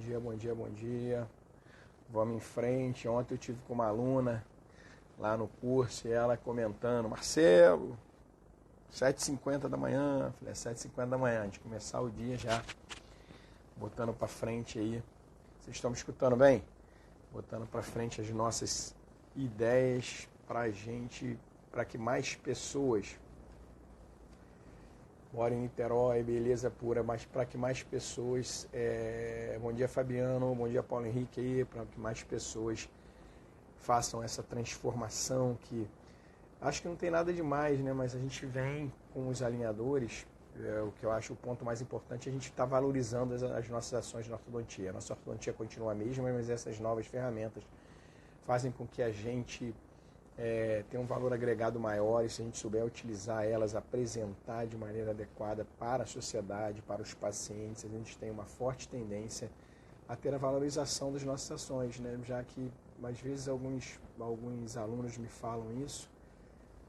dia, bom dia, bom dia. Vamos em frente. Ontem eu tive com uma aluna lá no curso e ela comentando, Marcelo, 7h50 da manhã. Falei, 7h50 da manhã, de começar o dia já, botando para frente aí. Vocês estão me escutando bem? Botando para frente as nossas ideias para gente, para que mais pessoas moro em Niterói, beleza pura, mas para que mais pessoas, bom dia Fabiano, bom dia Paulo Henrique aí, para que mais pessoas façam essa transformação que acho que não tem nada demais, né? Mas a gente vem com os alinhadores, o que eu acho o ponto mais importante, a gente está valorizando as nossas ações de ortodontia. A nossa ortodontia continua a mesma, mas essas novas ferramentas fazem com que a gente tem um valor agregado maior, e se a gente souber utilizar elas, apresentar de maneira adequada para a sociedade, para os pacientes, a gente tem uma forte tendência a ter a valorização das nossas ações, né? Já que às vezes alguns alunos me falam isso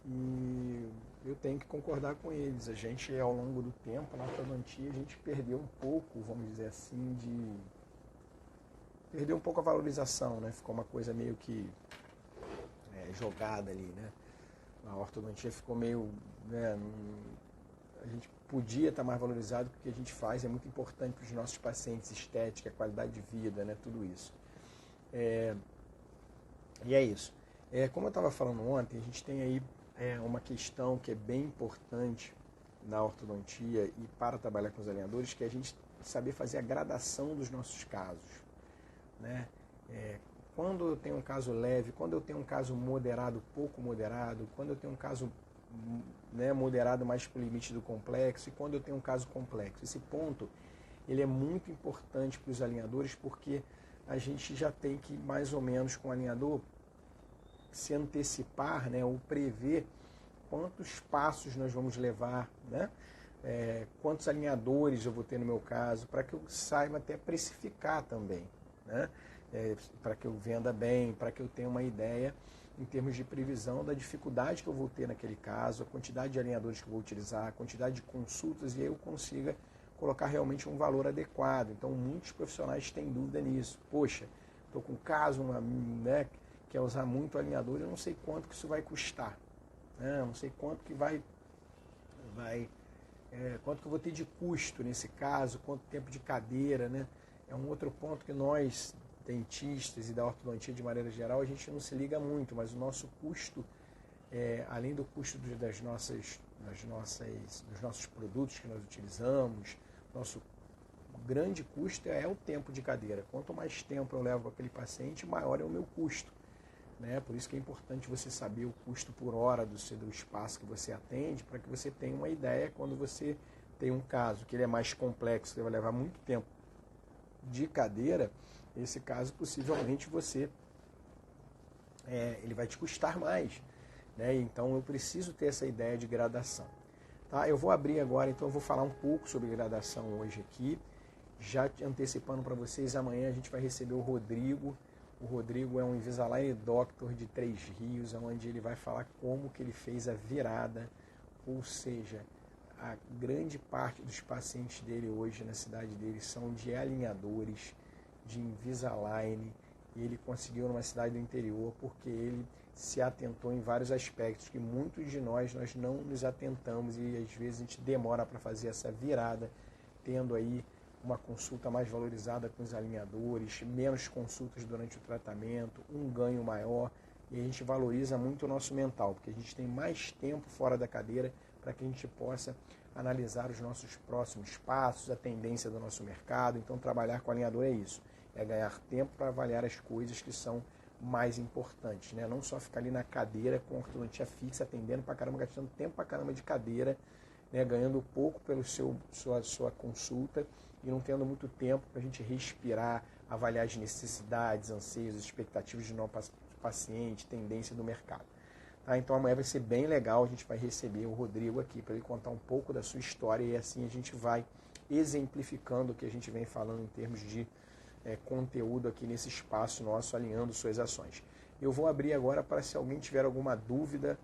e eu tenho que concordar com eles. A gente, ao longo do tempo, na ortodontia, a gente perdeu um pouco, vamos dizer assim, perdeu um pouco a valorização, né? Ficou uma coisa meio que jogada ali, né? A ortodontia ficou meio, né, a gente podia estar mais valorizado, porque o que a gente faz é muito importante para os nossos pacientes, estética, qualidade de vida, né? Tudo isso. E é isso. Como eu estava falando ontem, a gente tem aí uma questão que é bem importante na ortodontia e para trabalhar com os alinhadores, que é a gente saber fazer a gradação dos nossos casos, né? Quando eu tenho um caso leve, quando eu tenho um caso moderado, pouco moderado, quando eu tenho um caso, né, moderado mais para o limite do complexo, e quando eu tenho um caso complexo. Esse ponto ele é muito importante para os alinhadores, porque a gente já tem que, mais ou menos, com o alinhador, se antecipar, né, ou prever quantos passos nós vamos levar, né, quantos alinhadores eu vou ter no meu caso, para que eu saiba até precificar também, né? Para que eu venda bem, para que eu tenha uma ideia em termos de previsão da dificuldade que eu vou ter naquele caso, a quantidade de alinhadores que eu vou utilizar, a quantidade de consultas, e aí eu consiga colocar realmente um valor adequado. Então, muitos profissionais têm dúvida nisso. Poxa, estou com um caso, né, quer usar muito alinhador, eu não sei quanto que isso vai custar, né? Eu não sei quanto que quanto que eu vou ter de custo nesse caso, quanto tempo de cadeira, né? É um outro ponto que nós, dentistas e da ortodontia de maneira geral, a gente não se liga muito, mas o nosso custo, além do custo dos nossos produtos que nós utilizamos, nosso grande custo é o tempo de cadeira. Quanto mais tempo eu levo com aquele paciente, maior é o meu custo, né? Por isso que é importante você saber o custo por hora do espaço que você atende, para que você tenha uma ideia quando você tem um caso que ele é mais complexo, que vai levar muito tempo de cadeira. Esse caso, possivelmente, ele vai te custar mais, né? Então, eu preciso ter essa ideia de gradação. Tá? Eu vou abrir agora, então eu vou falar um pouco sobre gradação hoje aqui, já antecipando para vocês, amanhã a gente vai receber o Rodrigo. O Rodrigo é um Invisalign Doctor de Três Rios, onde ele vai falar como que ele fez a virada, ou seja, a grande parte dos pacientes dele hoje na cidade dele são de alinhadores, de Invisalign, e ele conseguiu numa cidade do interior porque ele se atentou em vários aspectos que muitos de nós não nos atentamos, e às vezes a gente demora para fazer essa virada, tendo aí uma consulta mais valorizada com os alinhadores, menos consultas durante o tratamento, um ganho maior, e a gente valoriza muito o nosso mental, porque a gente tem mais tempo fora da cadeira para que a gente possa analisar os nossos próximos passos, a tendência do nosso mercado. Então, trabalhar com alinhador é isso, é ganhar tempo para avaliar as coisas que são mais importantes, né? Não só ficar ali na cadeira com ortodontia fixa, atendendo para caramba, gastando tempo para caramba de cadeira, né? Ganhando pouco pela sua consulta e não tendo muito tempo para a gente respirar, avaliar as necessidades, anseios, expectativas do nosso paciente, tendência do mercado. Tá? Então amanhã vai ser bem legal, a gente vai receber o Rodrigo aqui para ele contar um pouco da sua história, e assim a gente vai exemplificando o que a gente vem falando em termos de conteúdo aqui nesse espaço nosso, alinhando suas ações. Eu vou abrir agora para, se alguém tiver alguma dúvida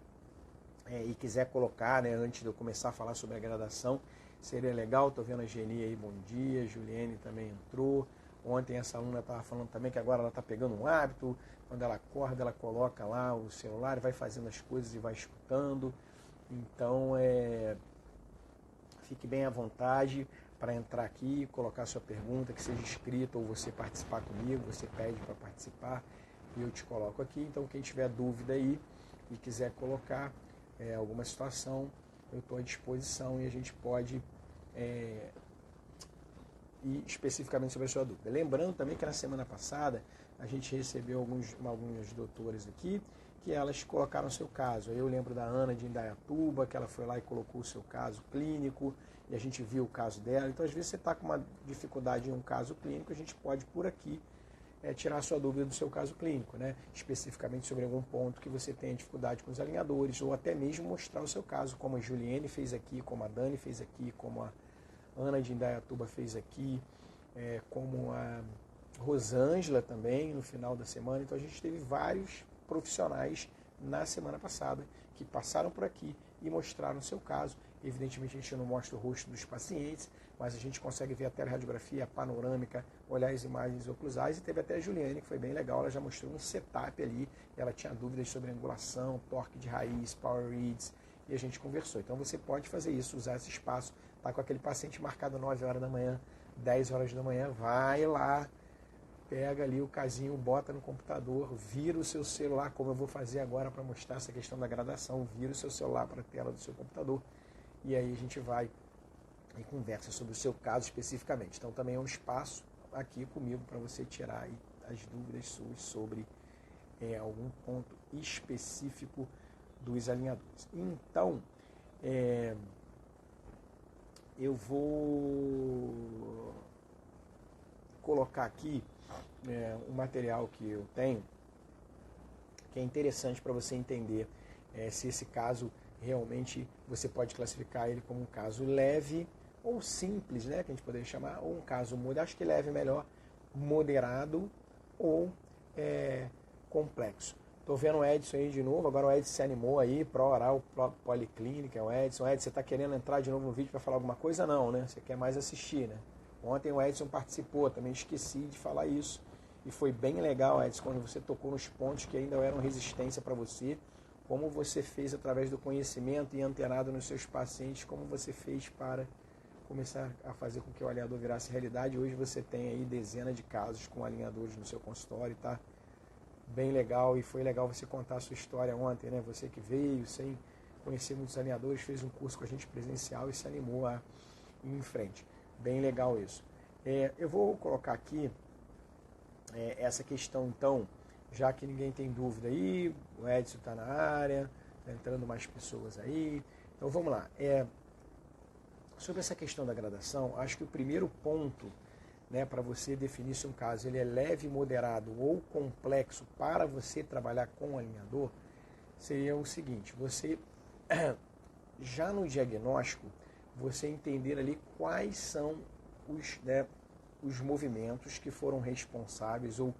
e quiser colocar, né, antes de eu começar a falar sobre a gradação, seria legal. Estou vendo a Geni aí, bom dia, Juliane também entrou, Ontem essa aluna estava falando também que agora ela está pegando um hábito, quando ela acorda, ela coloca lá o celular, vai fazendo as coisas e vai escutando. Então, fique bem à vontade para entrar aqui, colocar sua pergunta, que seja escrita ou você participar comigo, você pede para participar e eu te coloco aqui. Então, quem tiver dúvida aí e quiser colocar alguma situação, eu estou à disposição e a gente pode ir especificamente sobre a sua dúvida. Lembrando também que na semana passada a gente recebeu alguns doutores aqui que elas colocaram o seu caso. Aí eu lembro da Ana de Indaiatuba, que ela foi lá e colocou o seu caso clínico, e a gente viu o caso dela. Então, às vezes, você está com uma dificuldade em um caso clínico, a gente pode, por aqui, tirar a sua dúvida do seu caso clínico, né? Especificamente sobre algum ponto que você tenha dificuldade com os alinhadores, ou até mesmo mostrar o seu caso, como a Juliane fez aqui, como a Dani fez aqui, como a Ana de Indaiatuba fez aqui, como a Rosângela também, no final da semana. Então, a gente teve vários profissionais na semana passada que passaram por aqui e mostraram o seu caso. Evidentemente a gente não mostra o rosto dos pacientes, mas a gente consegue ver a teleradiografia, a panorâmica, olhar as imagens oclusais, e teve até a Juliane, que foi bem legal, ela já mostrou um setup ali, ela tinha dúvidas sobre angulação, torque de raiz, power reads, e a gente conversou. Então você pode fazer isso, usar esse espaço, tá com aquele paciente marcado 9 horas da manhã, 10 horas da manhã, vai lá, pega ali o casinho, bota no computador, vira o seu celular, como eu vou fazer agora para mostrar essa questão da gradação, vira o seu celular para a tela do seu computador, e aí a gente vai e conversa sobre o seu caso especificamente. Então também é um espaço aqui comigo para você tirar aí as dúvidas suas sobre algum ponto específico dos alinhadores. Então, eu vou colocar aqui um material que eu tenho, que é interessante para você entender se esse caso realmente você pode classificar ele como um caso leve ou simples, né, que a gente poderia chamar, ou um caso moderado, acho que leve é melhor, moderado ou complexo. Estou vendo o Edson aí de novo, agora o Edson se animou aí, pró-oral, policlínica, o Edson. Edson, você está querendo entrar de novo no vídeo para falar alguma coisa? Não, né? Você quer mais assistir, né? Ontem o Edson participou, também esqueci de falar isso. E foi bem legal, Edson, quando você tocou nos pontos que ainda eram resistência para você, como você fez através do conhecimento e antenado nos seus pacientes, como você fez para começar a fazer com que o alinhador virasse realidade. Hoje você tem aí dezenas de casos com alinhadores no seu consultório, tá? Bem legal, e foi legal você contar a sua história ontem, né? Você que veio sem conhecer muitos alinhadores, fez um curso com a gente presencial e se animou a ir em frente. Bem legal isso. Eu vou colocar aqui essa questão, então, já que ninguém tem dúvida aí, o Edson está na área, está entrando mais pessoas aí. Então vamos lá. Sobre essa questão da gradação, acho que o primeiro ponto, né, para você definir se um caso ele é leve, moderado ou complexo para você trabalhar com o alinhador, seria o seguinte: você já no diagnóstico, você entender ali quais são os movimentos que foram responsáveis, ou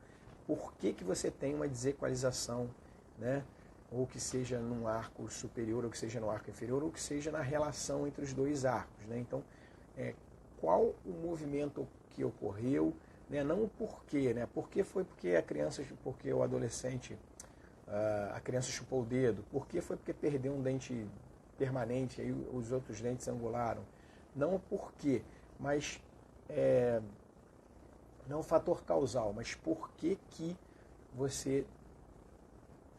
por que você tem uma desequalização, né? Ou que seja num arco superior, ou que seja no arco inferior, ou que seja na relação entre os dois arcos, né? Então, qual o movimento que ocorreu, né? Não o porquê, né? Porquê foi porque porque o adolescente, a criança chupou o dedo, porquê foi porque perdeu um dente permanente, aí os outros dentes angularam. Não o porquê, mas não o fator causal, mas por que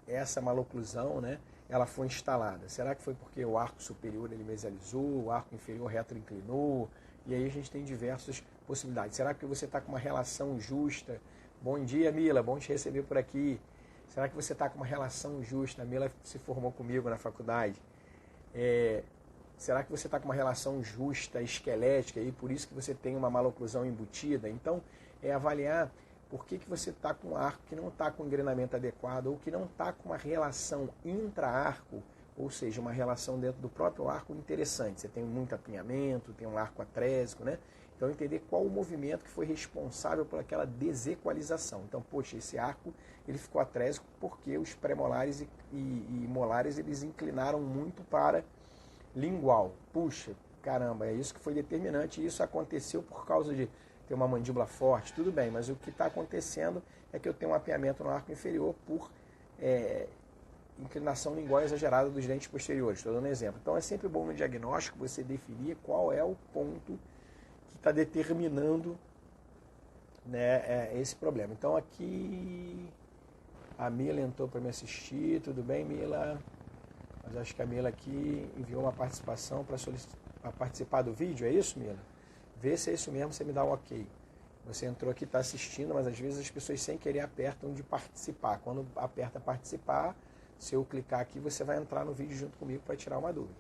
essa maloclusão, né, ela foi instalada? Será que foi porque o arco superior ele mesializou, o arco inferior retroinclinou? E aí a gente tem diversas possibilidades. Será que você está com uma relação justa? Bom dia, Mila, bom te receber por aqui. Será que você está com uma relação justa? A Mila se formou comigo na faculdade. Será que você está com uma relação justa, esquelética, e por isso que você tem uma maloclusão embutida? Então, avaliar por que você está com um arco que não está com engrenamento adequado, ou que não está com uma relação intra-arco, ou seja, uma relação dentro do próprio arco interessante. Você tem muito apinhamento, tem um arco atrésico, né? Então, entender qual o movimento que foi responsável por aquela desequalização. Então, poxa, esse arco ele ficou atrésico porque os premolares e molares eles inclinaram muito para lingual. Puxa, caramba, é isso que foi determinante. E isso aconteceu por causa de ter uma mandíbula forte, tudo bem, mas o que está acontecendo é que eu tenho um mapeamento no arco inferior por inclinação lingual exagerada dos dentes posteriores. Estou dando um exemplo. Então é sempre bom no diagnóstico você definir qual é o ponto que está determinando, né, esse problema. Então aqui a Mila entrou para me assistir, tudo bem, Mila? Mas acho que a Mila aqui enviou uma participação para participar do vídeo, é isso, Mila? Vê se é isso mesmo, você me dá um ok. Você entrou aqui, está assistindo, mas às vezes as pessoas sem querer apertam de participar. Quando aperta participar, se eu clicar aqui, você vai entrar no vídeo junto comigo para tirar uma dúvida.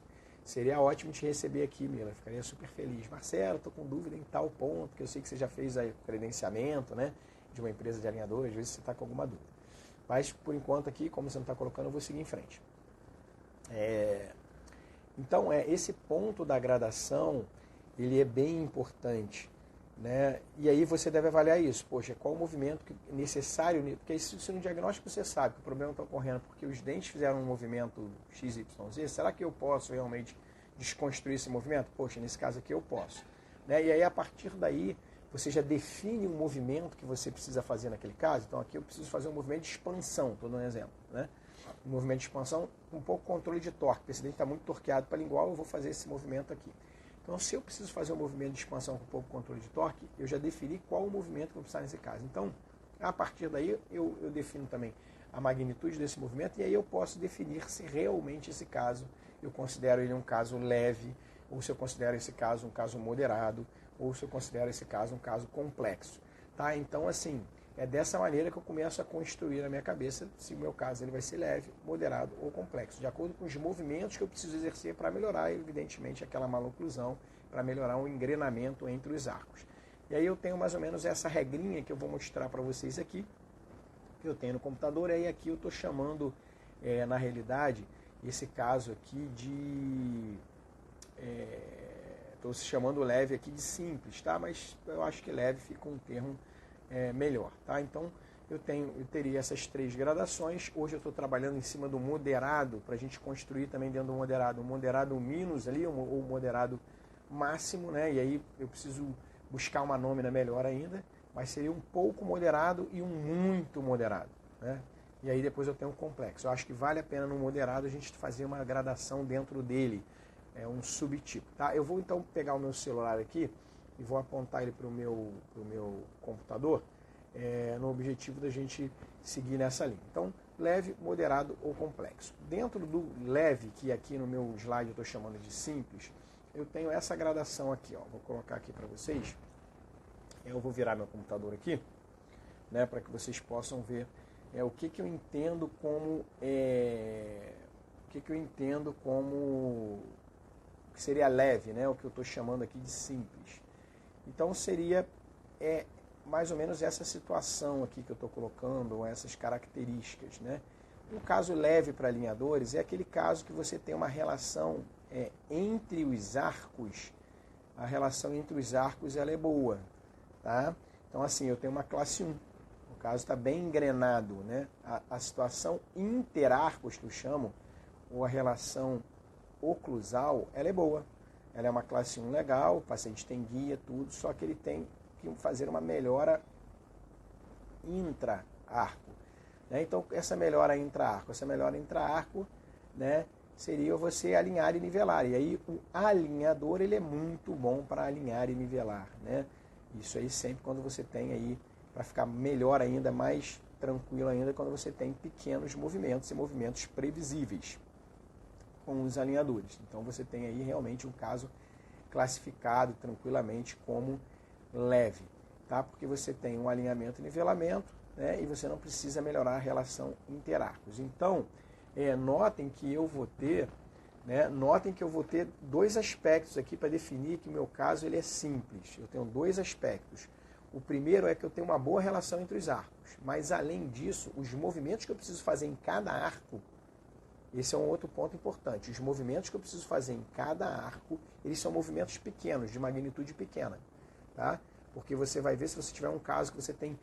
Seria ótimo te receber aqui, Mila, ficaria super feliz. Marcelo, estou com dúvida em tal ponto, que eu sei que você já fez aí o credenciamento, né, de uma empresa de alinhador, às vezes você está com alguma dúvida. Mas, por enquanto aqui, como você não está colocando, eu vou seguir em frente. Então, esse ponto da gradação, ele é bem importante, né? E aí você deve avaliar isso. Poxa, qual o movimento necessário? Porque se no diagnóstico você sabe que o problema está ocorrendo porque os dentes fizeram um movimento XYZ, será que eu posso realmente desconstruir esse movimento? Poxa, nesse caso aqui eu posso. Né? E aí, a partir daí, você já define um movimento que você precisa fazer naquele caso. Então, aqui eu preciso fazer um movimento de expansão, estou dando um exemplo, né? Um movimento de expansão, um pouco controle de torque, porque esse dente está muito torqueado para a lingual, eu vou fazer esse movimento aqui. Então, se eu preciso fazer um movimento de expansão com pouco controle de torque, eu já defini qual o movimento que eu vou precisar nesse caso. Então, a partir daí, eu defino também a magnitude desse movimento e aí eu posso definir se realmente esse caso, eu considero ele um caso leve, ou se eu considero esse caso um caso moderado, ou se eu considero esse caso um caso complexo. Tá? Então, assim, é dessa maneira que eu começo a construir na minha cabeça se o meu caso ele vai ser leve, moderado ou complexo, de acordo com os movimentos que eu preciso exercer para melhorar, evidentemente, aquela maloclusão, para melhorar o engrenamento entre os arcos. E aí eu tenho mais ou menos essa regrinha que eu vou mostrar para vocês aqui, que eu tenho no computador, e aí aqui eu estou chamando, na realidade, esse caso aqui de... Estou chamando leve aqui de simples, tá? Mas eu acho que leve fica um termo melhor, tá? Então eu teria essas três gradações. Hoje eu estou trabalhando em cima do moderado para a gente construir também dentro do moderado um moderado mínus ali, ou moderado máximo, né? E aí eu preciso buscar uma nômina melhor ainda, mas seria um pouco moderado e um muito moderado, né? E aí depois eu tenho um complexo. Eu acho que vale a pena no moderado a gente fazer uma gradação dentro dele, um subtipo, tá? Eu vou então pegar o meu celular aqui e vou apontar ele para o meu computador, no objetivo da gente seguir nessa linha. Então, leve, moderado ou complexo. Dentro do leve, que aqui no meu slide eu estou chamando de simples, eu tenho essa gradação aqui, ó. Vou colocar aqui para vocês. Eu vou virar meu computador aqui, né, para que vocês possam ver o que eu entendo como que seria leve, né, o que eu estou chamando aqui de simples. Então seria mais ou menos essa situação aqui que eu estou colocando, ou essas características, né? Um caso leve para alinhadores é aquele caso que você tem uma relação entre os arcos, a relação entre os arcos ela é boa, tá? Então assim, eu tenho uma classe 1, o caso está bem engrenado, né? A situação interarcos que eu chamo, ou a relação oclusal, ela é boa. Ela é uma classe 1 legal, o paciente tem guia, tudo, só que ele tem que fazer uma melhora intra-arco. Né? Então, essa melhora intra-arco, né, seria você alinhar e nivelar. E aí, o alinhador ele é muito bom para alinhar e nivelar. Né? Isso aí sempre quando você tem aí, para ficar melhor ainda, mais tranquilo ainda, quando você tem pequenos movimentos e movimentos previsíveis com os alinhadores. Então você tem aí realmente um caso classificado tranquilamente como leve, tá? Porque você tem um alinhamento e nivelamento, né? E você não precisa melhorar a relação interarcos. Então, notem que eu vou ter, né? Notem que eu vou ter dois aspectos aqui para definir que o meu caso ele é simples. Eu tenho dois aspectos. O primeiro é que eu tenho uma boa relação entre os arcos, mas além disso, os movimentos que eu preciso fazer em cada arco, esse é um outro ponto importante. Os movimentos que eu preciso fazer em cada arco, eles são movimentos pequenos, de magnitude pequena. Tá? Porque você vai ver, se você tiver um caso que você tem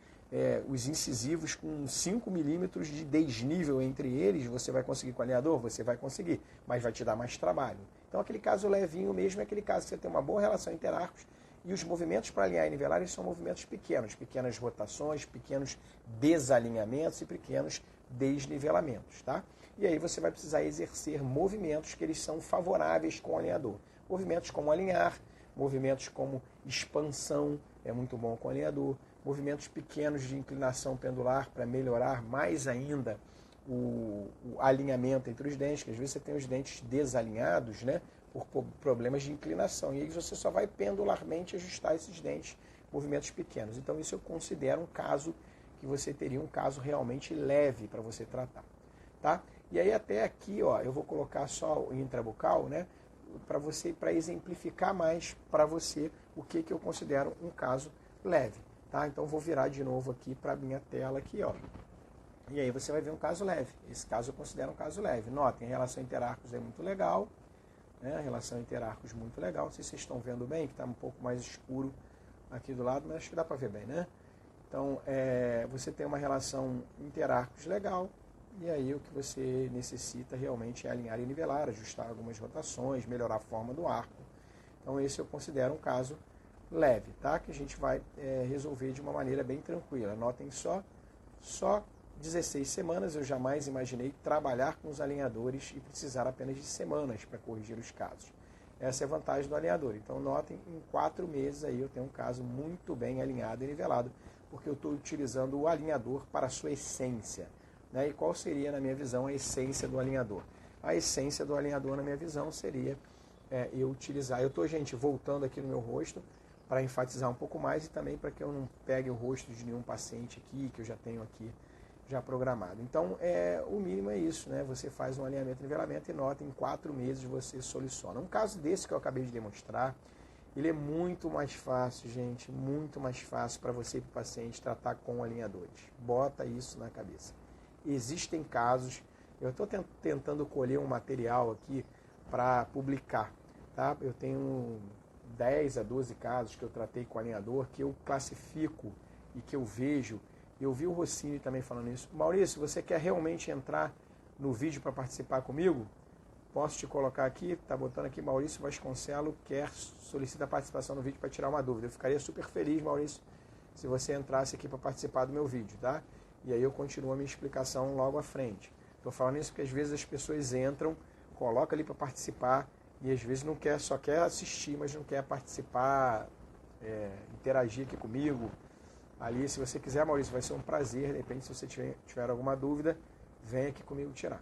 os incisivos com 5 milímetros de desnível entre eles, você vai conseguir com o alinhador? Você vai conseguir, mas vai te dar mais trabalho. Então aquele caso levinho mesmo é aquele caso que você tem uma boa relação interarcos E os movimentos para alinhar e nivelar eles são movimentos pequenos, pequenas rotações, pequenos desalinhamentos e pequenos desnivelamentos, tá? E aí você vai precisar exercer movimentos que eles são favoráveis com o alinhador. Movimentos como alinhar, movimentos como expansão, é muito bom com o alinhador, movimentos pequenos de inclinação pendular para melhorar mais ainda o alinhamento entre os dentes, que às vezes você tem os dentes desalinhados, né, por problemas de inclinação, e aí você só vai pendularmente ajustar esses dentes, movimentos pequenos. Então isso eu considero um caso que você teria um caso realmente leve para você tratar, tá? E aí até aqui, ó, eu vou colocar só o intrabucal, né, para exemplificar mais para você o que eu considero um caso leve, tá? Então vou virar de novo aqui para a minha tela aqui, ó. E aí você vai ver um caso leve. Esse caso eu considero um caso leve. Notem, a relação interarcos é muito legal, né? A relação interarcos muito legal. Não sei se vocês estão vendo bem, que está um pouco mais escuro aqui do lado, mas acho que dá para ver bem, né? Então, você tem uma relação interarcos legal, e aí o que você necessita realmente é alinhar e nivelar, ajustar algumas rotações, melhorar a forma do arco. Então esse eu considero um caso leve, tá? Que a gente vai resolver de uma maneira bem tranquila. Notem só 16 semanas, eu jamais imaginei trabalhar com os alinhadores e precisar apenas de semanas para corrigir os casos. Essa é a vantagem do alinhador. Então notem, em 4 meses aí eu tenho um caso muito bem alinhado e nivelado, porque eu estou utilizando o alinhador para a sua essência. Né? E qual seria, na minha visão, a essência do alinhador? A essência do alinhador, na minha visão, seria eu utilizar... Eu estou, gente, voltando aqui no meu rosto para enfatizar um pouco mais e também para que eu não pegue o rosto de nenhum paciente aqui, que eu já tenho aqui já programado. Então, o mínimo é isso, né? Você faz um alinhamento e nivelamento e nota, em 4 meses você soluciona. Um caso desse que eu acabei de demonstrar, ele é muito mais fácil, gente, muito mais fácil para você e para o paciente tratar com alinhadores. Bota isso na cabeça. Existem casos, eu estou tentando colher um material aqui para publicar, tá? Eu tenho 10 a 12 casos que eu tratei com alinhador, que eu classifico e que eu vejo. Eu vi o Rossini também falando isso. Maurício, você quer realmente entrar no vídeo para participar comigo? Posso te colocar aqui, tá botando aqui Maurício Vasconcelos, solicita a participação no vídeo para tirar uma dúvida. Eu ficaria super feliz, Maurício, se você entrasse aqui para participar do meu vídeo, tá? E aí eu continuo a minha explicação logo à frente. Estou falando isso porque às vezes as pessoas entram, colocam ali para participar e às vezes só quer assistir, mas não quer participar, interagir aqui comigo. Ali, se você quiser, Maurício, vai ser um prazer. De repente, se você tiver alguma dúvida, vem aqui comigo tirar.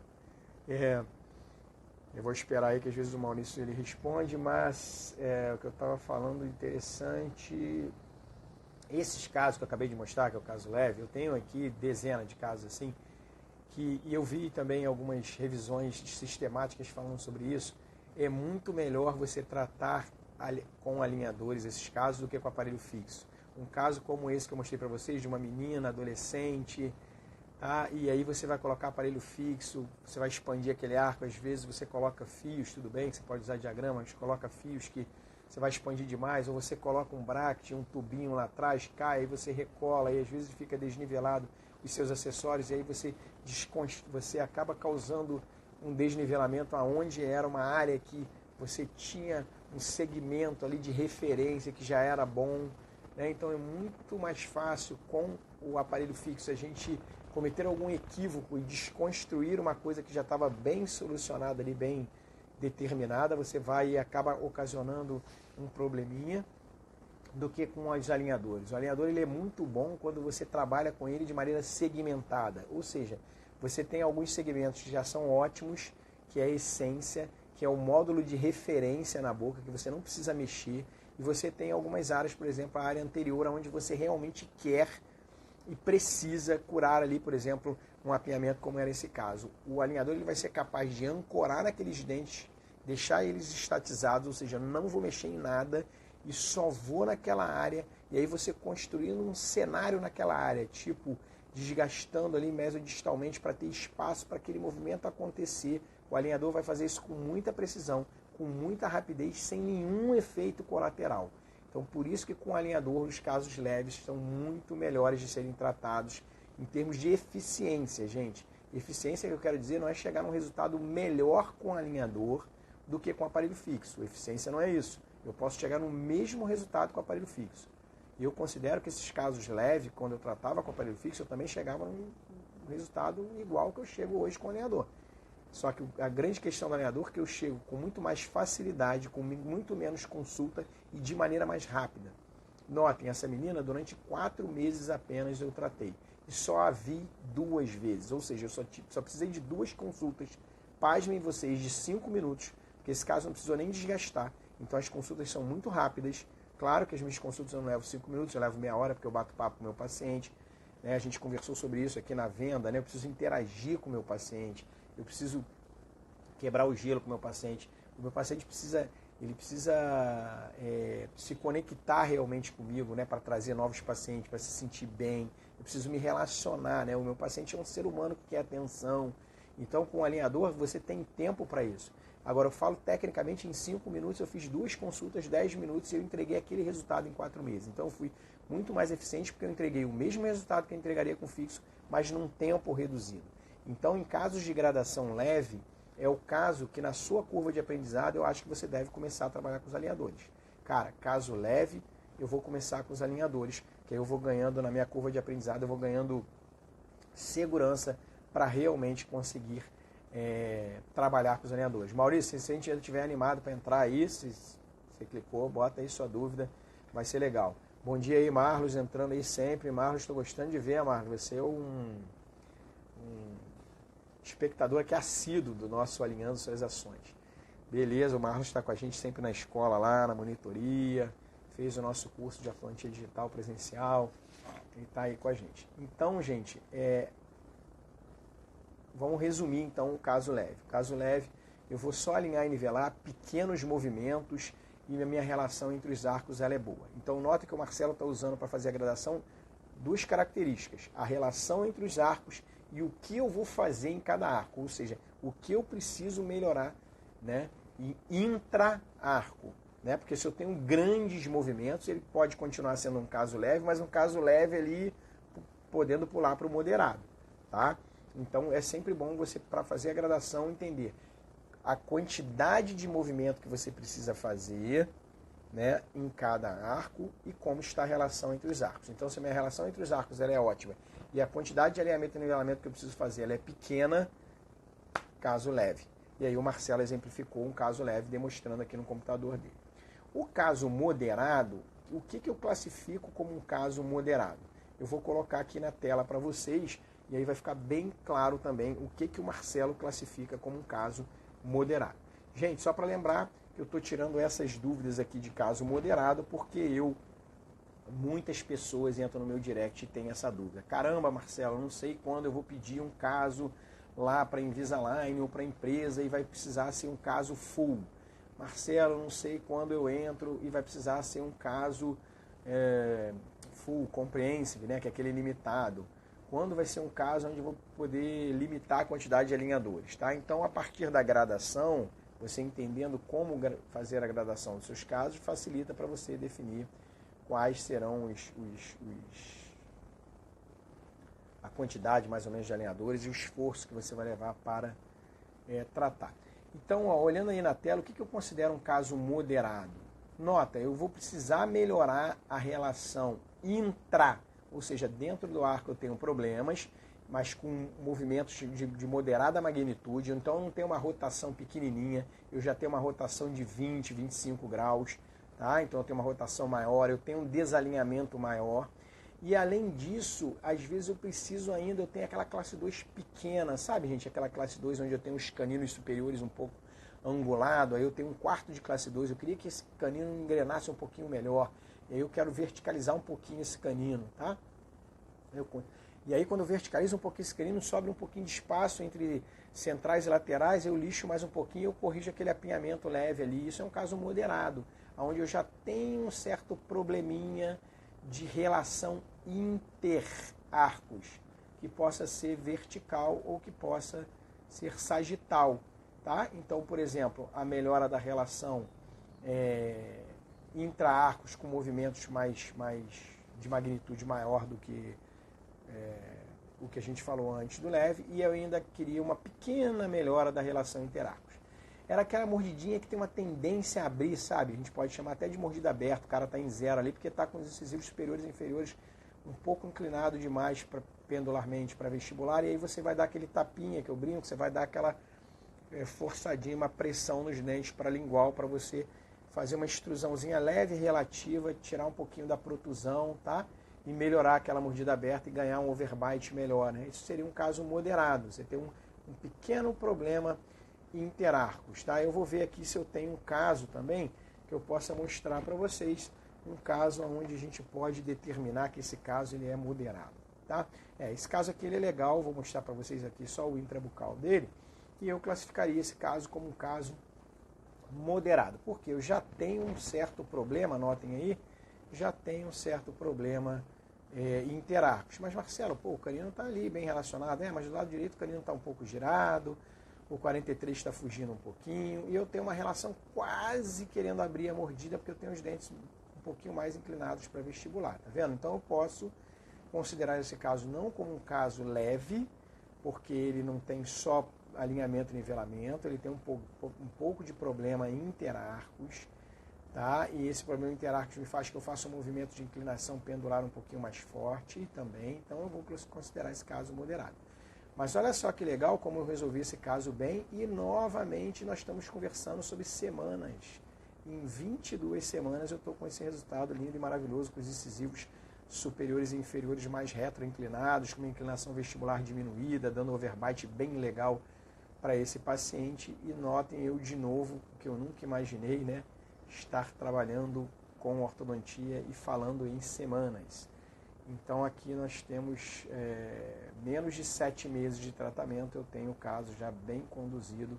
Eu vou esperar aí que às vezes o Maurício ele responde, mas o que eu estava falando interessante... Esses casos que eu acabei de mostrar, que é o caso leve, eu tenho aqui dezenas de casos assim, e eu vi também algumas revisões sistemáticas falando sobre isso. É muito melhor você tratar com alinhadores esses casos do que com aparelho fixo. Um caso como esse que eu mostrei para vocês, de uma menina, adolescente, tá? E aí você vai colocar aparelho fixo, você vai expandir aquele arco, às vezes você coloca fios, tudo bem, que você pode usar diagrama, mas coloca fios que você vai expandir demais, ou você coloca um bracket, um tubinho lá atrás, cai, aí você recola, e às vezes fica desnivelado os seus acessórios, e aí você acaba causando um desnivelamento aonde era uma área que você tinha um segmento ali de referência que já era bom, né? Então é muito mais fácil com o aparelho fixo a gente cometer algum equívoco e desconstruir uma coisa que já estava bem solucionada ali, bem determinada, você vai e acaba ocasionando um probleminha, do que com os alinhadores. O alinhador ele é muito bom quando você trabalha com ele de maneira segmentada, ou seja, você tem alguns segmentos que já são ótimos, que é a essência, que é o módulo de referência na boca, que você não precisa mexer, e você tem algumas áreas, por exemplo, a área anterior, onde você realmente quer e precisa curar ali, por exemplo, um apinhamento como era esse caso. O alinhador ele vai ser capaz de ancorar naqueles dentes, deixar eles estatizados, ou seja, não vou mexer em nada e só vou naquela área, e aí você construindo um cenário naquela área, tipo desgastando ali mesodistalmente para ter espaço para aquele movimento acontecer. O alinhador vai fazer isso com muita precisão, com muita rapidez, sem nenhum efeito colateral. Então, por isso que com o alinhador os casos leves são muito melhores de serem tratados em termos de eficiência, gente. Eficiência que eu quero dizer não é chegar num resultado melhor com o alinhador do que com o aparelho fixo. Eficiência não é isso. eu posso chegar no mesmo resultado com o aparelho fixo. E eu considero que esses casos leves, quando eu tratava com o aparelho fixo, eu também chegava num resultado igual que eu chego hoje com o alinhador. Só que a grande questão do alinhador é que eu chego com muito mais facilidade, com muito menos consulta e de maneira mais rápida. Notem, essa menina, durante 4 meses apenas eu tratei. E só a vi 2 vezes. Ou seja, eu só precisei de 2 consultas. Pasmem vocês, de 5 minutos. Porque esse caso não precisou nem desgastar. Então as consultas são muito rápidas. Claro que as minhas consultas eu não levo 5 minutos, eu levo meia hora, porque eu bato papo com o meu paciente. Né? A gente conversou sobre isso aqui na venda. Né? Eu preciso interagir com o meu paciente. Eu preciso quebrar o gelo com o meu paciente. O meu paciente precisa se conectar realmente comigo, né, para trazer novos pacientes, para se sentir bem. Eu preciso me relacionar, né? O meu paciente é um ser humano que quer atenção. Então, com o alinhador, você tem tempo para isso. Agora, eu falo tecnicamente, em 5 minutos, eu fiz 2 consultas, 10 minutos, e eu entreguei aquele resultado em 4 meses. Então, eu fui muito mais eficiente, porque eu entreguei o mesmo resultado que eu entregaria com fixo, mas num tempo reduzido. Então, em casos de gradação leve, é o caso que na sua curva de aprendizado eu acho que você deve começar a trabalhar com os alinhadores. Cara, caso leve, eu vou começar com os alinhadores, que aí eu vou ganhando na minha curva de aprendizado, eu vou ganhando segurança para realmente conseguir trabalhar com os alinhadores. Maurício, se a gente estiver animado para entrar aí, se você clicou, bota aí sua dúvida, vai ser legal. Bom dia aí, Marlos, entrando aí sempre. Marlos, estou gostando de ver, Marlos, você é um espectador aqui assíduo do nosso Alinhando Suas Ações. Beleza, o Marlos está com a gente sempre na escola lá, na monitoria, fez o nosso curso de Afluentia Digital presencial, ele está aí com a gente. Então, gente, vamos resumir então o caso leve. O caso leve, eu vou só alinhar e nivelar pequenos movimentos e a minha relação entre os arcos ela é boa. Então, nota que o Marcelo está usando para fazer a gradação 2 características, a relação entre os arcos e o que eu vou fazer em cada arco, ou seja, o que eu preciso melhorar, né, em intra-arco. Né, porque se eu tenho grandes movimentos, ele pode continuar sendo um caso leve, mas um caso leve ali podendo pular para o moderado. Tá? Então é sempre bom você, para fazer a gradação, entender a quantidade de movimento que você precisa fazer, né, em cada arco e como está a relação entre os arcos. Então, se a minha relação entre os arcos ela é ótima e a quantidade de alinhamento e nivelamento que eu preciso fazer ela é pequena, caso leve. E aí o Marcelo exemplificou um caso leve demonstrando aqui no computador dele. O caso moderado, o que eu classifico como um caso moderado? Eu vou colocar aqui na tela para vocês e aí vai ficar bem claro também o que o Marcelo classifica como um caso moderado. Gente, só para lembrar que eu estou tirando essas dúvidas aqui de caso moderado porque muitas pessoas entram no meu direct e têm essa dúvida. Caramba, Marcelo, eu não sei quando eu vou pedir um caso lá para Invisalign ou para empresa e vai precisar ser um caso full. Marcelo, eu não sei quando eu entro e vai precisar ser um caso full, comprehensive, né, que é aquele limitado. Quando vai ser um caso onde eu vou poder limitar a quantidade de alinhadores. Tá? Então, a partir da gradação, você entendendo como fazer a gradação dos seus casos, facilita para você definir quais serão a quantidade mais ou menos de alinhadores e o esforço que você vai levar para tratar. Então, olhando aí na tela, o que eu considero um caso moderado? Nota, eu vou precisar melhorar a relação intra, ou seja, dentro do arco eu tenho problemas, mas com movimentos de moderada magnitude, então eu não tenho uma rotação pequenininha, eu já tenho uma rotação de 20, 25 graus, tá? Então eu tenho uma rotação maior, eu tenho um desalinhamento maior, e além disso, às vezes eu tenho aquela classe 2 pequena, sabe, gente? Aquela classe 2 onde eu tenho os caninos superiores um pouco angulado, aí eu tenho um quarto de classe 2, eu queria que esse canino engrenasse um pouquinho melhor, e aí eu quero verticalizar um pouquinho esse canino, tá? E aí quando eu verticalizo um pouquinho esse canino, sobra um pouquinho de espaço entre centrais e laterais, eu lixo mais um pouquinho, eu corrijo aquele apinhamento leve ali, isso é um caso moderado, onde eu já tenho um certo probleminha de relação inter-arcos, que possa ser vertical ou que possa ser sagital. Tá? Então, por exemplo, a melhora da relação intra-arcos com movimentos mais de magnitude maior do que o que a gente falou antes do leve, e eu ainda queria uma pequena melhora da relação interarcos. era aquela mordidinha que tem uma tendência a abrir, sabe? A gente pode chamar até de mordida aberta, o cara está em zero ali, porque está com os incisivos superiores e inferiores um pouco inclinado demais pendularmente para vestibular, e aí você vai dar aquele tapinha que eu brinco, você vai dar aquela forçadinha, uma pressão nos dentes para lingual, para você fazer uma extrusãozinha leve e relativa, tirar um pouquinho da protusão, tá? E melhorar aquela mordida aberta e ganhar um overbite melhor, né? Isso seria um caso moderado, você tem um pequeno problema interarcos, tá? Eu vou ver aqui se eu tenho um caso também que eu possa mostrar para vocês, um caso onde a gente pode determinar que esse caso ele é moderado, tá? Esse caso aqui ele é legal, vou mostrar para vocês aqui só o intrabucal dele, e eu classificaria esse caso como um caso moderado, porque eu já tenho um certo problema, anotem aí, já tenho um certo problema interarcos. Mas Marcelo, pô, o canino está ali bem relacionado, mas do lado direito o canino está um pouco girado, o 43 está fugindo um pouquinho, e eu tenho uma relação quase querendo abrir a mordida, porque eu tenho os dentes um pouquinho mais inclinados para vestibular, tá vendo? Então eu posso considerar esse caso não como um caso leve, porque ele não tem só alinhamento e nivelamento, ele tem um pouco de problema interarcos, tá? E esse problema interarcos me faz que eu faça um movimento de inclinação pendular um pouquinho mais forte também, então eu vou considerar esse caso moderado. Mas olha só que legal como eu resolvi esse caso bem, e novamente nós estamos conversando sobre semanas. Em 22 semanas eu estou com esse resultado lindo e maravilhoso, com os incisivos superiores e inferiores mais retroinclinados, com uma inclinação vestibular diminuída, dando overbite bem legal para esse paciente. E notem eu de novo, o que eu nunca imaginei, né? Estar trabalhando com ortodontia e falando em semanas. Então aqui nós temos menos de 7 meses de tratamento, eu tenho o caso já bem conduzido,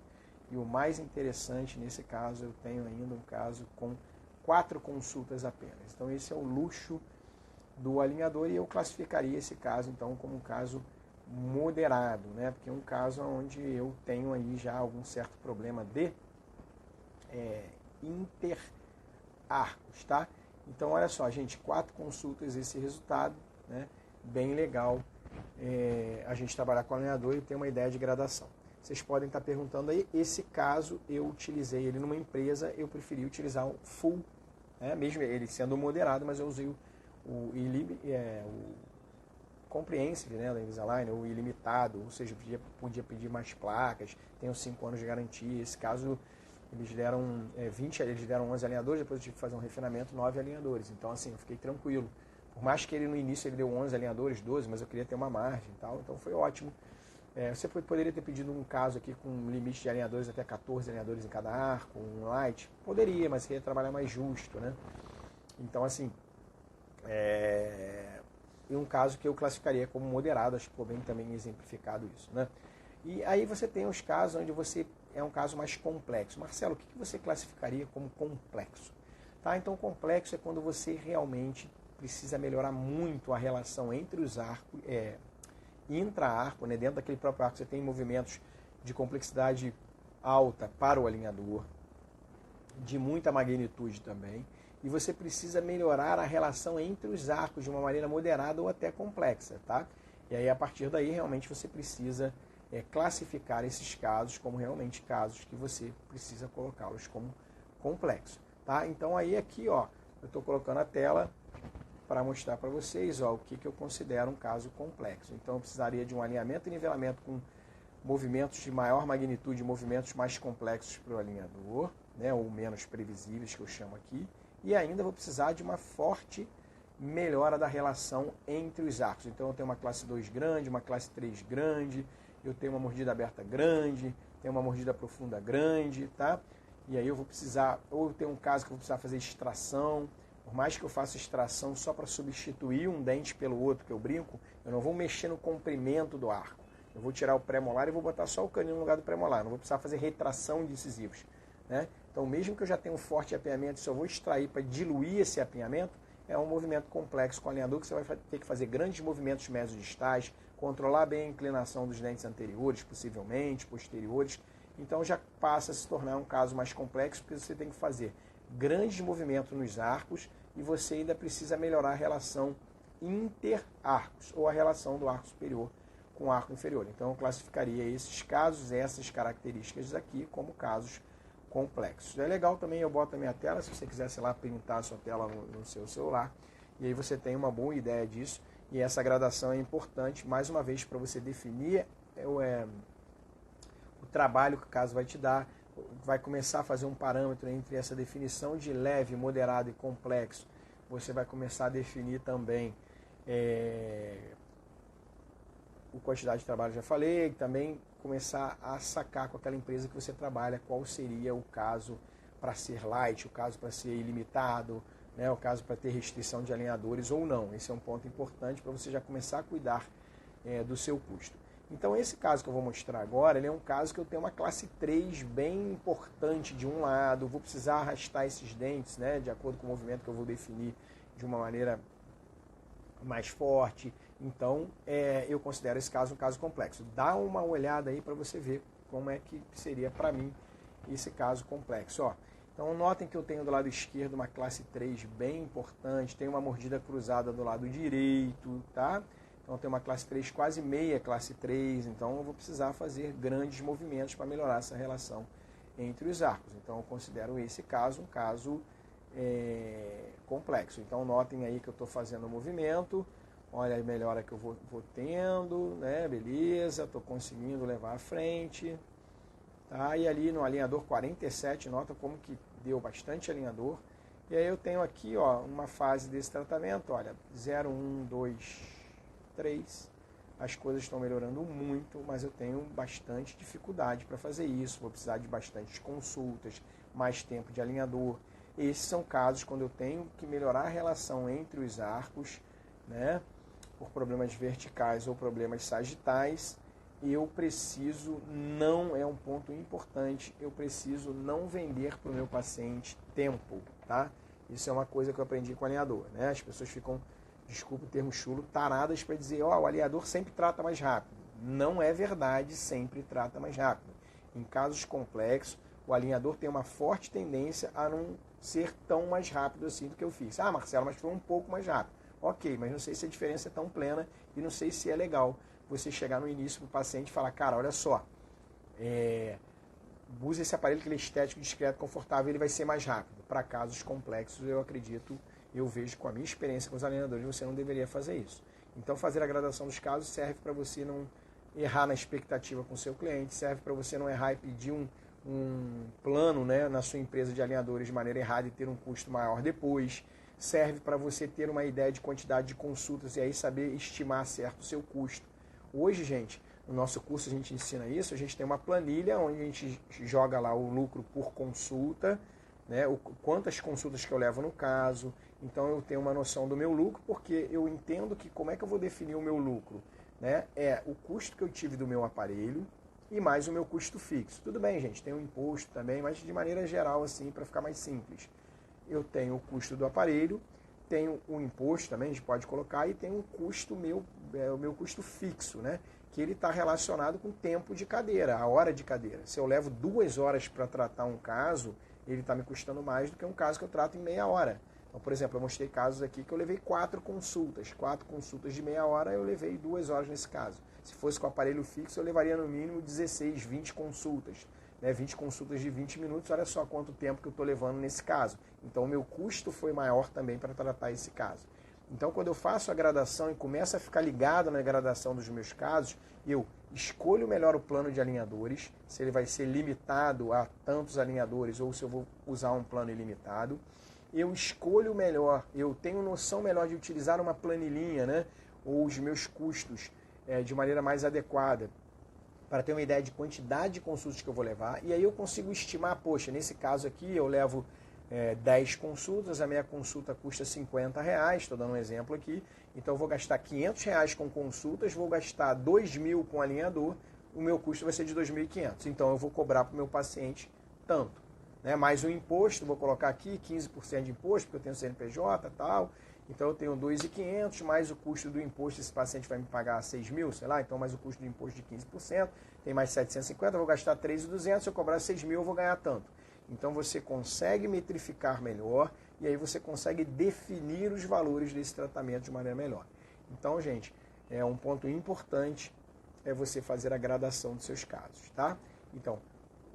e o mais interessante nesse caso, eu tenho ainda um caso com 4 consultas apenas. Então esse é o luxo do alinhador, e eu classificaria esse caso então como um caso moderado, né? Porque é um caso onde eu tenho aí já algum certo problema de interarcos, tá? Então olha só, gente, 4 consultas, esse resultado, né? Bem legal a gente trabalhar com o alinhador e ter uma ideia de gradação. Vocês podem estar perguntando aí, esse caso eu utilizei ele numa empresa, eu preferi utilizar o full, né? Mesmo ele sendo moderado, mas eu usei o comprehensive, né, da Invisalign, ou ilimitado, ou seja, podia pedir mais placas, tem os 5 anos de garantia. Esse caso eles deram 20, eles deram 11 alinhadores, depois eu tive que fazer um refinamento, 9 alinhadores. Então assim, eu fiquei tranquilo. Por mais que ele no início ele deu 11 alinhadores, 12, mas eu queria ter uma margem e tal, então foi ótimo. Você poderia ter pedido um caso aqui com um limite de alinhadores até 14 alinhadores em cada arco, um light? Poderia, mas queria trabalhar mais justo, né? Então assim, e um caso que eu classificaria como moderado, acho que ficou bem também exemplificado isso, né? E aí você tem os casos onde você é um caso mais complexo. Marcelo, o que você classificaria como complexo? Tá? Então, complexo é quando você realmente precisa melhorar muito a relação entre os arcos, intra-arco, né? Dentro daquele próprio arco você tem movimentos de complexidade alta para o alinhador, de muita magnitude também, e você precisa melhorar a relação entre os arcos de uma maneira moderada ou até complexa, tá? E aí, a partir daí, realmente você precisa classificar esses casos como realmente casos que você precisa colocá-los como complexos, tá? Então, aí aqui, ó, eu estou colocando a tela para mostrar para vocês, ó, o que eu considero um caso complexo. Então, eu precisaria de um alinhamento e nivelamento com movimentos de maior magnitude, movimentos mais complexos para o alinhador, né, ou menos previsíveis, que eu chamo aqui, e ainda vou precisar de uma forte melhora da relação entre os arcos. Então eu tenho uma classe 2 grande, uma classe 3 grande, eu tenho uma mordida aberta grande, tenho uma mordida profunda grande, tá? E aí eu vou precisar, ou eu tenho um caso que eu vou precisar fazer extração, por mais que eu faça extração só para substituir um dente pelo outro, que eu brinco, eu não vou mexer no comprimento do arco. Eu vou tirar o pré-molar e vou botar só o canino no lugar do pré-molar, não vou precisar fazer retração de incisivos, né? Então, mesmo que eu já tenha um forte apinhamento, se eu vou extrair para diluir esse apinhamento, é um movimento complexo com o alinhador, que você vai ter que fazer grandes movimentos mesodistais, controlar bem a inclinação dos dentes anteriores, possivelmente, posteriores. Então, já passa a se tornar um caso mais complexo, porque você tem que fazer grandes movimentos nos arcos e você ainda precisa melhorar a relação inter-arcos, ou a relação do arco superior com o arco inferior. Então, eu classificaria esses casos, essas características aqui, como casos complexos. É legal também, eu boto a minha tela, se você quiser, sei lá, printar a sua tela no seu celular, e aí você tem uma boa ideia disso, e essa gradação é importante, mais uma vez, para você definir o trabalho que o caso vai te dar, vai começar a fazer um parâmetro entre essa definição de leve, moderado e complexo. Você vai começar a definir também a quantidade de trabalho, já falei, e também começar a sacar com aquela empresa que você trabalha qual seria o caso para ser light, o caso para ser ilimitado, né, o caso para ter restrição de alinhadores ou não. Esse é um ponto importante para você já começar a cuidar do seu custo. Então esse caso que eu vou mostrar agora, ele é um caso que eu tenho uma classe 3 bem importante de um lado, vou precisar arrastar esses dentes, né, de acordo com o movimento que eu vou definir de uma maneira mais forte. Então eu considero esse caso um caso complexo. Dá uma olhada aí para você ver como é que seria para mim esse caso complexo. Ó, então notem que eu tenho do lado esquerdo uma classe 3 bem importante, tem uma mordida cruzada do lado direito, tá? Então tem uma classe 3 quase meia classe 3, então eu vou precisar fazer grandes movimentos para melhorar essa relação entre os arcos. Então eu considero esse caso um caso complexo. Então notem aí que eu estou fazendo o movimento, olha a melhora que eu vou tendo, né? Beleza, estou conseguindo levar à frente. Tá? E ali no alinhador 47, nota como que deu bastante alinhador. E aí eu tenho aqui, ó, uma fase desse tratamento, olha, 0, 1, 2, 3. As coisas estão melhorando muito, mas eu tenho bastante dificuldade para fazer isso. Vou precisar de bastantes consultas, mais tempo de alinhador. Esses são casos quando eu tenho que melhorar a relação entre os arcos, né, por problemas verticais ou problemas sagitais. Eu preciso, não é um ponto importante, eu preciso não vender para o meu paciente tempo, tá? Isso é uma coisa que eu aprendi com o alinhador, né? As pessoas ficam, desculpa o termo chulo, taradas para dizer, ó, o alinhador sempre trata mais rápido. Não é verdade, sempre trata mais rápido. Em casos complexos, o alinhador tem uma forte tendência a não ser tão mais rápido assim do que eu fiz. Ah, Marcelo, mas foi um pouco mais rápido. Ok, mas não sei se a diferença é tão plena e não sei se é legal você chegar no início para o paciente e falar, cara, olha só, use esse aparelho que ele é estético, discreto, confortável, ele vai ser mais rápido. Para casos complexos, eu acredito, eu vejo com a minha experiência com os alinhadores, você não deveria fazer isso. Então, fazer a gradação dos casos serve para você não errar na expectativa com o seu cliente, serve para você não errar e pedir um plano, né, na sua empresa de alinhadores de maneira errada e ter um custo maior depois. Serve para você ter uma ideia de quantidade de consultas e aí saber estimar certo o seu custo. Hoje, gente, no nosso curso a gente ensina isso, a gente tem uma planilha onde a gente joga lá o lucro por consulta, né, quantas consultas que eu levo no caso. Então eu tenho uma noção do meu lucro, porque eu entendo que como é que eu vou definir o meu lucro, né? É o custo que eu tive do meu aparelho e mais o meu custo fixo. Tudo bem, gente, tem um imposto também, mas de maneira geral, assim, para ficar mais simples. Eu tenho o custo do aparelho, tenho o imposto também, a gente pode colocar, e tem um custo o meu custo fixo, né? Que ele está relacionado com o tempo de cadeira, a hora de cadeira. Se eu levo 2 horas para tratar um caso, ele está me custando mais do que um caso que eu trato em meia hora. Então, por exemplo, eu mostrei casos aqui que eu levei 4 consultas. 4 consultas de meia hora, eu levei 2 horas nesse caso. Se fosse com o aparelho fixo, eu levaria no mínimo 16, 20 consultas. 20 consultas de 20 minutos, olha só quanto tempo que eu estou levando nesse caso. Então, o meu custo foi maior também para tratar esse caso. Então, quando eu faço a gradação e começo a ficar ligado na gradação dos meus casos, eu escolho melhor o plano de alinhadores, se ele vai ser limitado a tantos alinhadores ou se eu vou usar um plano ilimitado. Eu escolho melhor, eu tenho noção melhor de utilizar uma planilhinha, né, ou os meus custos de maneira mais adequada, para ter uma ideia de quantidade de consultas que eu vou levar, e aí eu consigo estimar, poxa, nesse caso aqui eu levo 10 consultas, a minha consulta custa R$50, estou dando um exemplo aqui, então eu vou gastar R$500 com consultas, vou gastar R$2.000 com alinhador, o meu custo vai ser de R$2.500, então eu vou cobrar para o meu paciente tanto. Né? Mais o imposto, vou colocar aqui 15% de imposto, porque eu tenho CNPJ e tal, então eu tenho 2.500, mais o custo do imposto, esse paciente vai me pagar 6.000, sei lá, então mais o custo do imposto de 15%, tem mais 750, eu vou gastar 3.200, se eu cobrar 6.000 eu vou ganhar tanto. Então você consegue metrificar melhor e aí você consegue definir os valores desse tratamento de maneira melhor. Então, gente, um ponto importante é você fazer a gradação dos seus casos, tá? Então,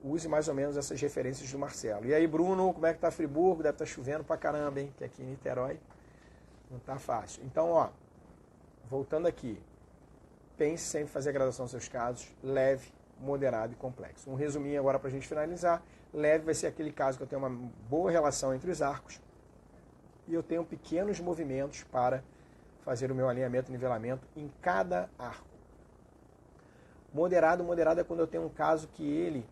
use mais ou menos essas referências do Marcelo. E aí, Bruno, como é que tá Friburgo? Deve estar chovendo pra caramba, hein? Que aqui em Niterói não tá fácil. Então, ó, voltando aqui, pense sempre em fazer a graduação dos seus casos, leve, moderado e complexo. Um resuminho agora pra gente finalizar. Leve vai ser aquele caso que eu tenho uma boa relação entre os arcos e eu tenho pequenos movimentos para fazer o meu alinhamento e nivelamento em cada arco. Moderado é quando eu tenho um caso que ele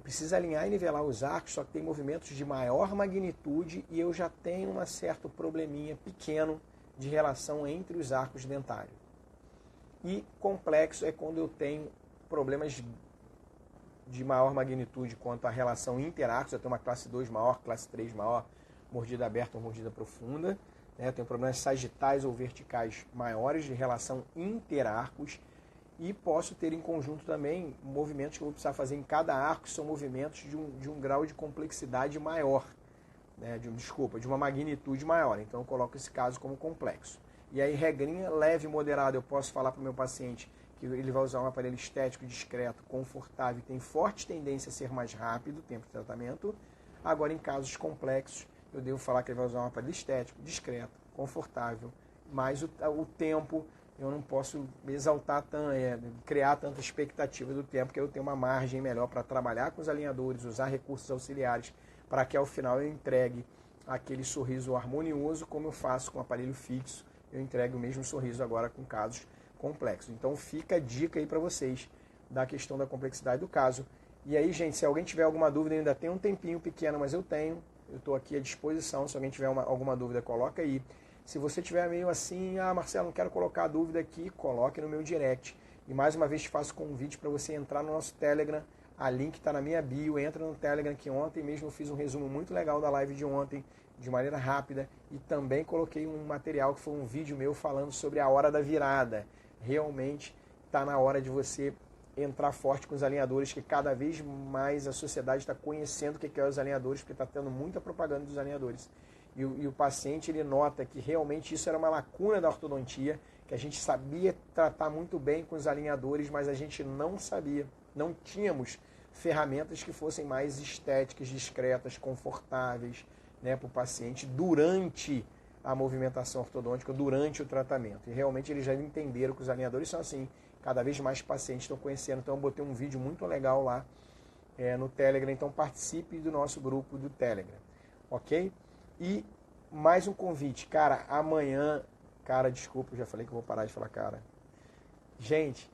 precisa alinhar e nivelar os arcos, só que tem movimentos de maior magnitude e eu já tenho um certo probleminha pequeno de relação entre os arcos dentários. E complexo é quando eu tenho problemas de maior magnitude quanto à relação interarcos, eu tenho uma classe 2 maior, classe 3 maior, mordida aberta ou mordida profunda, né? Eu tenho problemas sagitais ou verticais maiores de relação interarcos e posso ter em conjunto também movimentos que eu vou precisar fazer em cada arco, que são movimentos de um grau de complexidade maior, né? De uma magnitude maior, então eu coloco esse caso como complexo. E aí, regrinha leve e moderada, eu posso falar para o meu paciente que ele vai usar um aparelho estético discreto, confortável e tem forte tendência a ser mais rápido o tempo de tratamento. Agora, em casos complexos, eu devo falar que ele vai usar um aparelho estético, discreto, confortável, mas o tempo, eu não posso exaltar criar tanta expectativa do tempo, que eu tenho uma margem melhor para trabalhar com os alinhadores, usar recursos auxiliares, para que ao final eu entregue aquele sorriso harmonioso, como eu faço com o aparelho fixo, eu entrego o mesmo sorriso agora com casos complexos. Então fica a dica aí para vocês da questão da complexidade do caso. E aí, gente, se alguém tiver alguma dúvida, ainda tem um tempinho pequeno, mas eu estou aqui à disposição, se alguém tiver alguma dúvida, coloca aí. Se você tiver meio assim, Marcelo, não quero colocar a dúvida aqui, coloque no meu direct. E mais uma vez te faço convite para você entrar no nosso Telegram, a link está na minha bio, entra no Telegram, que ontem mesmo eu fiz um resumo muito legal da live de ontem, de maneira rápida, e também coloquei um material que foi um vídeo meu falando sobre a hora da virada. Realmente está na hora de você entrar forte com os alinhadores, que cada vez mais a sociedade está conhecendo o que é os alinhadores, porque está tendo muita propaganda dos alinhadores. E o paciente ele nota que realmente isso era uma lacuna da ortodontia, que a gente sabia tratar muito bem com os alinhadores, mas a gente não sabia, não tínhamos ferramentas que fossem mais estéticas, discretas, confortáveis, né, para o paciente durante a movimentação ortodôntica, durante o tratamento. E realmente eles já entenderam que os alinhadores são assim, cada vez mais pacientes estão conhecendo. Então eu botei um vídeo muito legal lá no Telegram, então participe do nosso grupo do Telegram, ok? E mais um convite, cara, amanhã, cara, desculpa, eu já falei que eu vou parar de falar cara. Gente,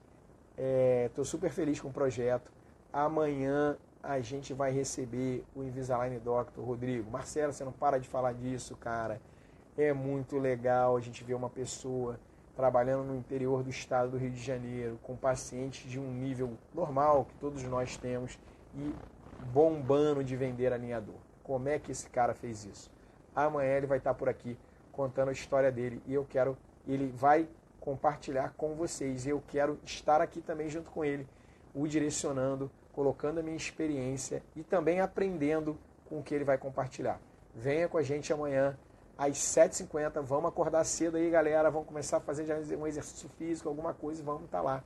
estou super feliz com o projeto. Amanhã a gente vai receber o Invisalign Doctor, Rodrigo. Marcelo, você não para de falar disso, cara. É muito legal a gente ver uma pessoa trabalhando no interior do estado do Rio de Janeiro, com pacientes de um nível normal, que todos nós temos, e bombando de vender alinhador. Como é que esse cara fez isso? Amanhã ele vai estar por aqui contando a história dele e ele vai compartilhar com vocês. E eu quero estar aqui também junto com ele, o direcionando, colocando a minha experiência e também aprendendo com o que ele vai compartilhar. Venha com a gente amanhã às 7h50, vamos acordar cedo aí, galera, vamos começar a fazer já um exercício físico, alguma coisa, e vamos estar lá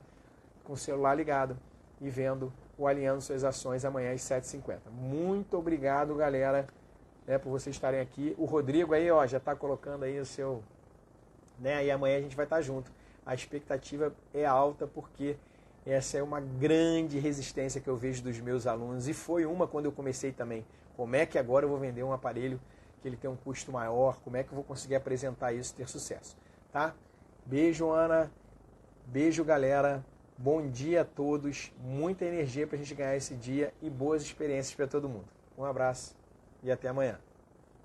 com o celular ligado e vendo o Alinhando Suas Ações amanhã às 7h50. Muito obrigado, galera, por vocês estarem aqui. O Rodrigo aí, ó, já está colocando aí o seu... E amanhã a gente vai estar junto. A expectativa é alta porque essa é uma grande resistência que eu vejo dos meus alunos. E foi uma quando eu comecei também. Como é que agora eu vou vender um aparelho que ele tem um custo maior? Como é que eu vou conseguir apresentar isso e ter sucesso? Tá? Beijo, Ana. Beijo, galera. Bom dia a todos. Muita energia para a gente ganhar esse dia e boas experiências para todo mundo. Um abraço e até amanhã.